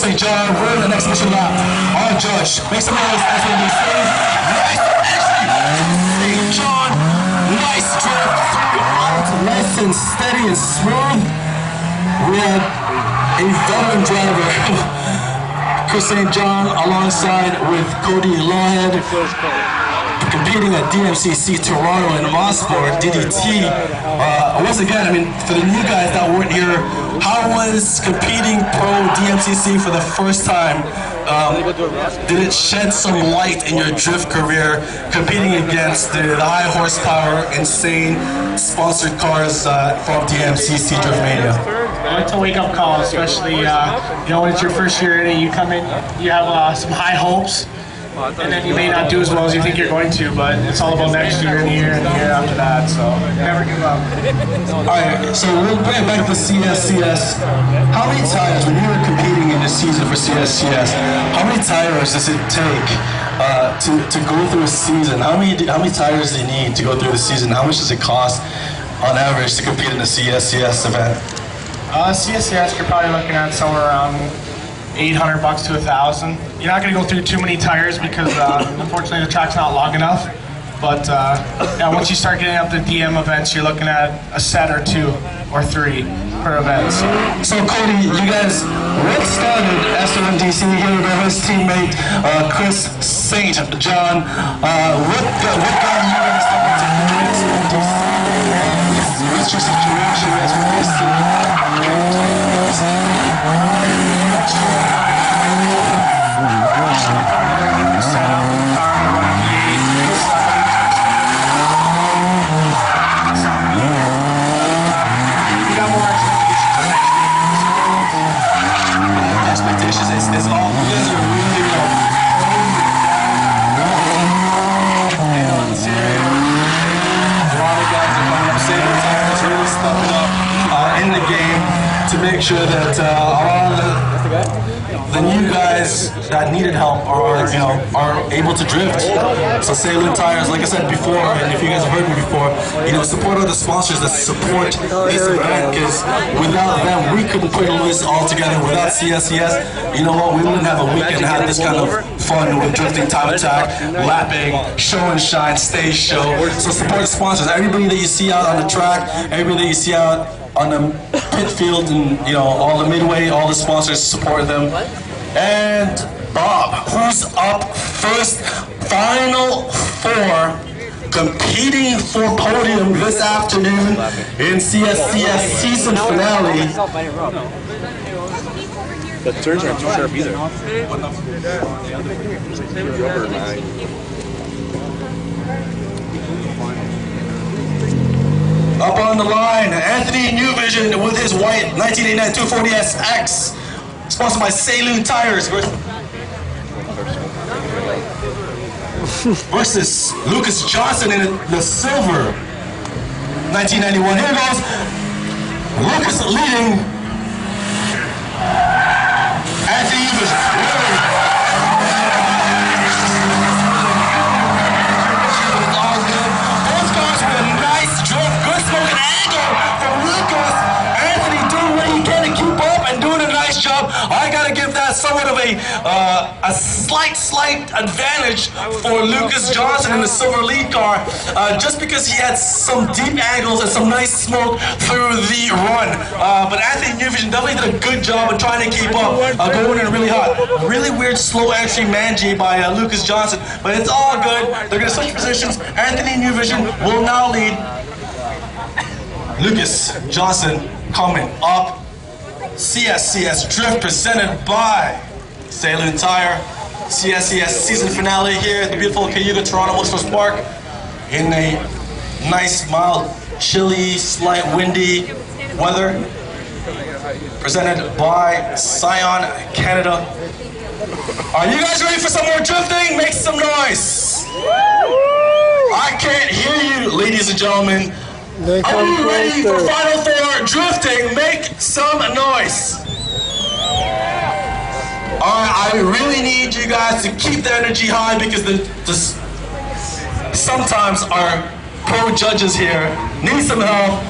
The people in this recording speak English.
St. John, we're in the next mission lap. Our judge, make some noise as we say, nice St. John, nice drift throughout, nice and steady and smooth. We had a veteran driver, Chris St. John, alongside with Cody Lawhead, competing at DMCC Toronto and Mosport, DDT. Once again, I mean, for the new guys that weren't here, how was competing pro DMCC for the first time? Did it shed some light in your drift career, competing against the high horsepower, insane sponsored cars from DMCC Drift Mania? It's a wake-up call, especially when it's your first year in it. You come in, you have some high hopes, and then you may not do as well as you think you're going to, but it's all about next year and the year and the year after that, so never give up. Alright, so we'll bring it back to CSCS. How many times, when you were competing in the season for CSCS, how many tires does it take to go through a season? How many tires do you need to go through the season? How much does it cost on average to compete in a CSCS event? CSCS, you're probably looking at somewhere around $800 to $1,000. You're not going to go through too many tires because unfortunately the track's not long enough. But yeah, once you start getting up to DM events, you're looking at a set or 2 or 3 per event. So Cody, you guys, what started SRMDC here with his teammate Chris St. John? What got you guys started to SRMDC? What's your situation as with this team? It's all, you guys are really a lot of guys are coming up saving tires, really stepping up in the game to make sure that a lot of the new guys that needed help are able to drift. So Salute Tires, like I said before, and if you guys have heard me before, support other sponsors that support this event, because without them, we couldn't put this all together. Without CSCS, you know what, we wouldn't have a weekend to have this kind of fun with drifting, time attack, lapping, show and shine, stage show. So support the sponsors. Everybody that you see out on the track, everybody that you see out on the pit field, and all the midway, all the sponsors, support them. And Bob, who's up first? Final 4, competing for podium this afternoon in CSCS season finale. The turns aren't too sharp either. Up on the line, Anthony New Vision with his white 1989 240SX, sponsored by Saloon Tires versus Lucas Johnson in the silver 1991. Here goes Lucas leading Anthony New Vision. Both cars with a nice drift, good smoking angle from Lucas. Anthony doing what he can to keep up and doing a nice job. I gotta give that somewhat of a slight advantage for Lucas Johnson in the silver lead car, just because he had some deep angles and some nice smoke through the run. But Anthony New Vision definitely did a good job of trying to keep up, going in really hot. Really weird slow entry manji by Lucas Johnson, but it's all good. They're gonna switch positions. Anthony New Vision will now lead. Lucas Johnson coming up. CSCS Drift presented by Saloon Tire. CSCS season finale here at the beautiful Cayuga Toronto Motorsports Park in a nice, mild, chilly, slight windy weather. Presented by Scion Canada. Are you guys ready for some more drifting? Make some noise. I can't hear you, ladies and gentlemen. Are you ready for Final 4 drifting? Make some noise. I really need you guys to keep the energy high, because sometimes our pro judges here need some help.